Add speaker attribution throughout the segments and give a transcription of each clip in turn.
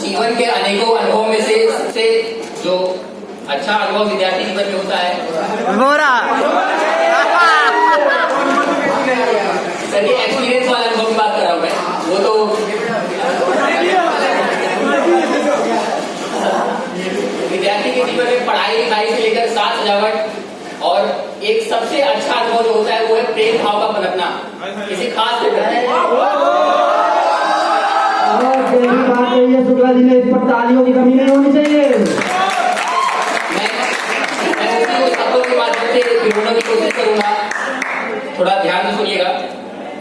Speaker 1: जीवन के अनेकों अनुभव में से सबसे जो अच्छा अनुभव विद्यार्थी जीवन में होता है सर, ये एक्सपीरियंस वाला अनुभव की बात कर रहा हूँ मैं। वो तो विद्यार्थी के जीवन में पढ़ाई लिखाई से लेकर साज सजावट और एक सबसे अच्छा अनुभव जो होता है वो है प्रेम भाव का पनपना किसी खास
Speaker 2: शुक्ला जी ने इस पर तालियों की कमी नहीं होनी चाहिए।
Speaker 1: मैं शब्दों के माध्यम से पिरोने की कोशिश करूंगा, थोड़ा ध्यान से सुनिएगा।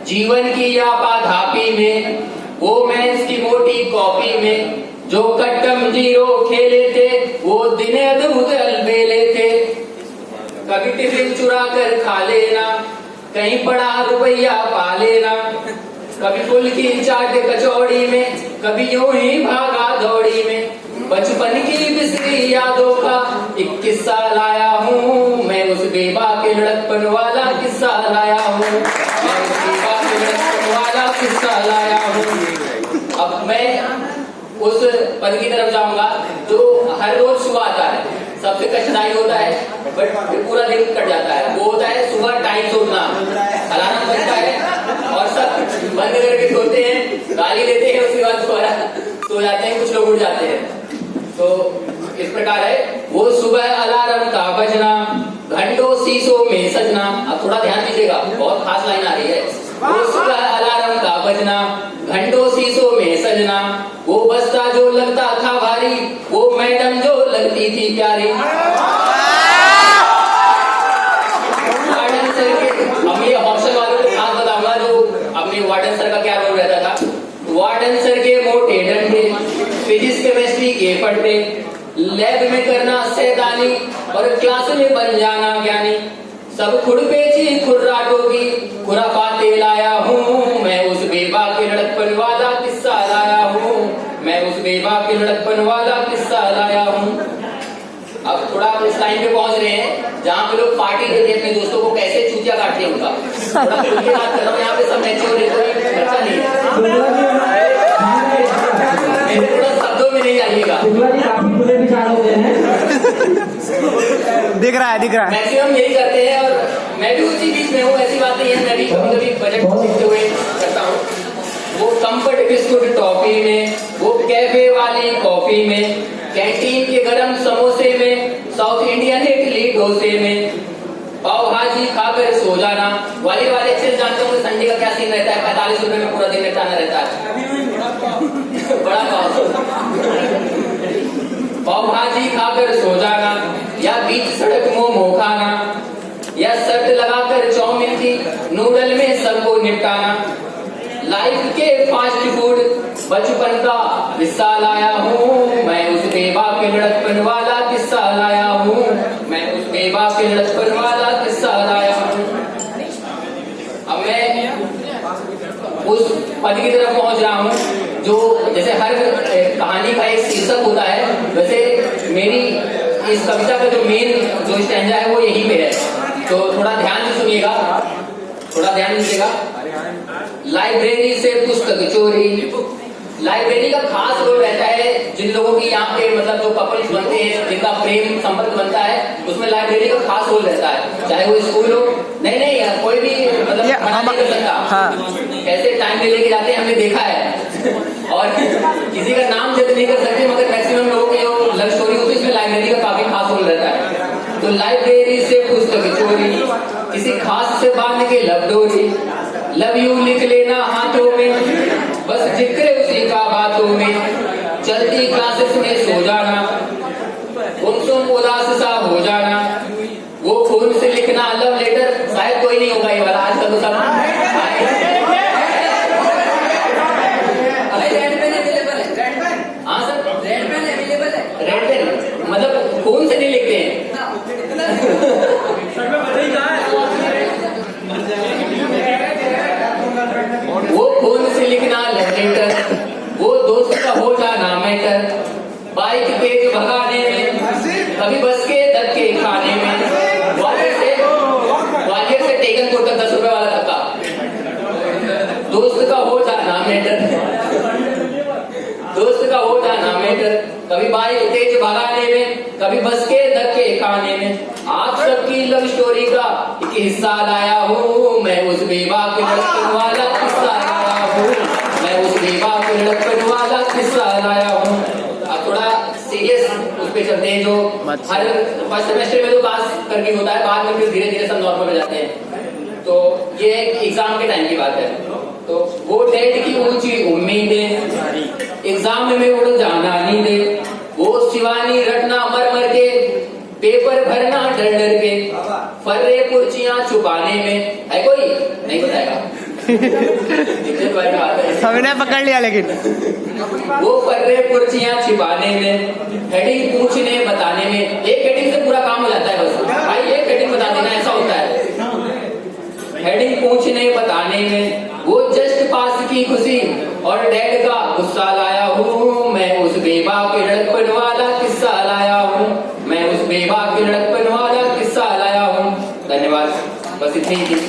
Speaker 1: जीवन की यापाधापी में वो मैंस की मोटी कॉपी में जो कट्टम जीरो खेले थे वो दिन अद्भुत अलबेले थे। कभी टिफिन चुरा कर खा लेना, कहीं पड़ा रुपया पा लेना, कभी फुल की चाट कचौड़ी में, कभी यूं ही भागा दौड़ी में। बचपन की बिसरी यादों का एक किस्सा लाया हूँ मैं, उस बेबा के लड़कपन वाला किस्सा लाया हूँ, मैं उस बेबा के लड़कपन वाला किस्सा लाया हूँ। अब मैं उस पद की तरफ जाऊंगा जो हर रोज सुबह आता है, सबसे कठिनाई होता है बट फिर पूरा दिन कट जाता है। वो होता है सुबह टाइम से उठना, अलार्म बजता है और सब बंद करके सोते हैं, गाली देते हैं, उसके बाद सो जाते हैं, कुछ लोग उठ जाते हैं। तो इस प्रकार है वो सुबह अलार्म का बजना, घंटों शीशों में सजना। अब थोड़ा ध्यान दीजिएगा, बहुत खास लाइन आ रही है। वो सुबह अलार्म का बजना, घंटों शीशों में सजना, वो बस्ता जो लगता था भारी, वो मैडम जो लगती थी प्यारी। वार्डन सर के, अब ये हॉस्टल वालों को खास बताऊंगा जो अपने वार्डन सर का क्या रोल रहता था। वार्डन सर के मोटे डंडे, फिजिक्स केमिस्ट्री के पढ़ते, लैब में करना सैतानी और क्लास में बन जाना ज्ञानी। सब खुरपेची खुर्राटों की खुराफाते लाया हूँ मैं, उस बेबा के लड़कपन वाला किस्सा लाया हूँ, मैं उस बेबा के लड़कपन वाला किस्सा लाया हूँ। अब थोड़ा आप इस टाइम पे पहुंच रहे हैं जहाँ पे लोग पार्टी देते हैं अपने दोस्तों को, कैसे चूतिया काटते हैं उनका। थोड़ा खुल के बात कर रहा हूँ, यहाँ पे सब मैच्योर है, कोई बच्चा नहीं है। थोड़ा शब्दों में नहीं आइएगा,
Speaker 2: दिख रहा है
Speaker 1: मैक्सिमम यही करते हैं और मैं भी उसी बीच में हूँ। ऐसी बात नहीं है, मैं भी कभी कभी बजट सीखते हुए करता हूँ। वो कंफर्ट बिस्कुट टॉफी में, वो कैफे वाली कॉफी में, कैंटीन के गरम समोसे में, साउथ इंडियन इडली डोसे में, पाव भाजी खाकर सो जाना। वाले अच्छे से जानते होंगे संडे का क्या सीन रहता है, 45 रुपए में पूरा दिन निपटाना रहता है। बड़ा पाव भाजी खाकर सो जाना, या बीच सड़क मोमो खाना, या शर्ट लगाकर चाउमीन की नूडल में सबको निपटाना। लाइफ के फास्ट फूड बचपन का हिस्सा लाया हूँ मैं, उस बेबा के लड़कपन वाला किस्सा लाया हूँ, मैं उस बेबा के लड़कपन वाला किस्सा लाया हूँ। अब मैं उस पद की तरफ पहुंच रहा हूँ जो जैसे हर कहानी का एक शीर्षक होता है, वैसे मेरी इस कविता का जो मेन जो स्टैंजा है वो यही पे है। तो थोड़ा ध्यान से सुनिएगा, थोड़ा ध्यान दीजिएगा। लाइब्रेरी से पुस्तक चोरी, लाइब्रेरी का खास रोल रहता है जिन लोगों की यहाँ पे मतलब जो कपल्स बनते हैं, जिनका प्रेम संबंध बनता है, उसमें लाइब्रेरी का खास रोल रहता है। चाहे वो स्कूल हो, नहीं कोई भी मतलब मना नहीं कर सकता। हाँ। कैसे टाइम में लेके जाते हैं हमने देखा है और किसी का नाम जज नहीं कर सकते, मगर मैक्सिमम लोगों की जो लव स्टोरी होती है इसमें लाइब्रेरी का काफी खास रोल रहता है। तो लाइब्रेरी से पुस्तक चोरी, किसी खास से बांध के लव डोरी, लव यू लिख लेना हाथों में, बस जिक्र उसी का बातों में, चलती क्लासेस में सो जाना, गुमसुम उदास सा हो जाना, वो खून से लिखना लव लेटर। शायद कोई नहीं होगा ये वाला आजकल तो सब हाँ सर, रेड पेन मतलब खून से नहीं लिखते हैं। वो खून से लिखना लव लेटर, वो दोस्त का हो जाना मैटर, बाइक तेज भगाने में, कभी बस के धक्के खाने में, ग्वालियर से टेकनपुर तक 10 रुपए वाला धक्का, दोस्त का हो जाना मैटर, दोस्त का हो जाना मैटर, कभी बाइक तेज भगाने में, कभी बस के धक्के खाने में। आप सबकी लव स्टोरी का एक हिस्सा लाया हूँ मैं, उस बेवा के लड़कन वाला किस्सा लाया हूँ मैं, उस बेवा के लड़कन वाला किस्सा लाया हूँ। अब थोड़ा सीरियस उस पे चलते हैं, जो हर फर्स्ट सेमेस्टर में तो पास करके होता है, बाद में फिर धीरे धीरे सब नॉर्मल में जाते हैं। तो ये एग्जाम के टाइम की बात है। तो वो डेट की ऊंची उम्मीदें, एग्जाम में उड़ जाना नींदें, वो शिवानी रटना मर मर के, पेपर भरना डर डर के, फर्रे कुर्सियां छुपाने में। है कोई नहीं बताएगा?
Speaker 2: सबने पकड़ लिया लेकिन
Speaker 1: वो फर्रे कुर्सियां छिपाने में, हेडिंग पूछने बताने में। एक हेडिंग से पूरा काम हो जाता है बस भाई, एक हेडिंग बता देना, ऐसा होता है। हेडिंग पूछने बताने में, वो जस्ट पास की खुशी और डैड का गुस्सा लाया हूँ मैं, उस बेवा के लड़कपन वाला किस्सा लाया हूँ मैं, उस बेवा के लड़कपन वाला किस्सा लाया हूँ। धन्यवाद, बस इतनी ही थी।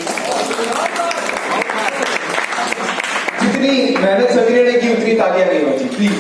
Speaker 3: जितनी मेहनत समीर ने की उतनी तालियां नहीं होती, प्लीज।